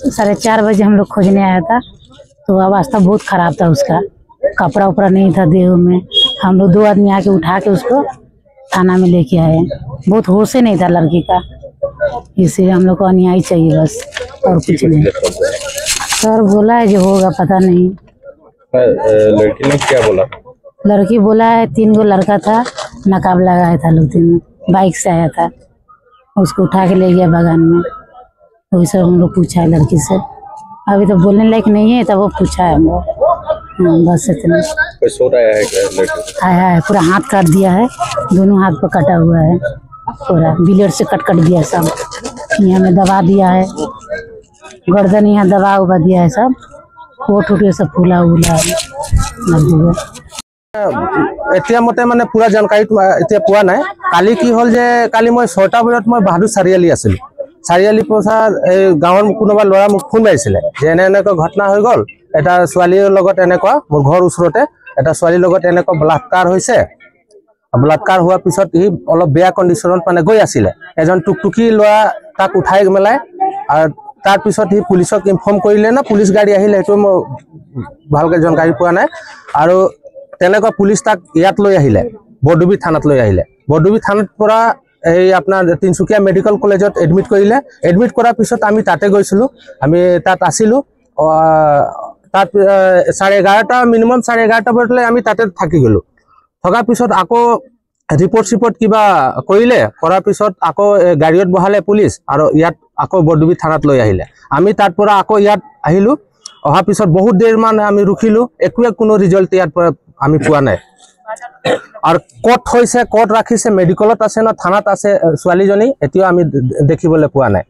4:30 बजे हम लोग खोजने आया था, तो अवस्था बहुत खराब था उसका, कपड़ा उपड़ा नहीं था देह में। हम लोग 2 आदमी आके उठा के उसको थाना में लेके आए। बहुत होश ही नहीं था लड़की का, इसलिए हम लोग को अन्याय चाहिए बस, और कुछ नहीं। सर बोला है जो होगा पता नहीं। लड़की ने क्या बोला? लड़की बोला है 3 गो लड़का था, नकाब लगाया था लोग, 3 बाइक से आया था, उसको उठा के ले गया बगान में। वही सब हम लोग पूछा है लड़की से, अभी तो बोलने लायक नहीं है, तब वो पूछा है हम लोग। बस इतना। आया है, पूरा हाथ काट दिया है, दोनों हाथ पर कटा हुआ है, पूरा ब्लेड से कट दिया सब। यहाँ में दबा दिया है, गर्दन यहाँ दबा उबा दिया है सब, कोट उठ सब फूला उला है। এতিয়া মতে মানে পুরা জানকাৰী এতিয়া পোৱা নাই। কালি কি হল যে কালি মই 6টা বজাত মই বাহাদুৰ চাৰিআলি আছিলো। চাৰিআলি পৌছাৰ এই গাঁৱৰ কোনোবা ল'ৰা মোক ফোন মাৰিছিলে যে এনেকৈ ঘটনা হৈ গ'ল, এটা ছোৱালীৰ লগত এনেকুৱা, মোৰ ঘৰ ওচৰতে এটা ছোৱালীৰ লগত এনেকুৱা বলাৎকাৰ হৈছে। বলাৎকাৰ হোৱাৰ পিছত ই অলপ বেয়া কণ্ডিশ্যনত মানে গৈ আছিলে, এজন টুকটুকি ল'ৰা তাক উঠাই মেলাই, আৰু তাৰ পিছত সি পুলিচক ইনফৰ্ম কৰিলে না, পুলিচ গাড়ী আহিলে, সেইটো মই ভালকৈ জানকাৰী পোৱা নাই। আৰু তেনেকুৱা পুলিচ তাক ইয়াত লৈ আহিলে, বৰডুবি থানাত লৈ আহিলে। বৰডুবি থানাত পৰা এই আপোনাৰ তিনচুকীয়া মেডিকেল কলেজত এডমিট কৰিলে। এডমিট কৰাৰ পিছত আমি তাতে গৈছিলোঁ, আমি তাত আছিলোঁ। তাত 11:30 মিনিমাম 11:30 বজালৈ আমি তাতে থাকি গ'লোঁ। থকাৰ পিছত আকৌ ৰিপৰ্ট কিবা কৰিলে, কৰাৰ পিছত আকৌ গাড়ীত বহালে পুলিচ, আৰু ইয়াত আকৌ বৰডুবি থানাত লৈ আহিলে। আমি তাৰ পৰা আকৌ ইয়াত আহিলোঁ। অহাৰ পিছত বহুত দেৰ মান আমি ৰখিলোঁ, একোৱে কোনো ৰিজাল্ট ইয়াৰ পৰা আমি পোৱা নাই। আৰু ক'ত হৈছে, ক'ত ৰাখিছে, মেডিকেলত আছে না থানাত আছে ছোৱালীজনী, এতিয়াও আমি দেখিবলৈ পোৱা নাই।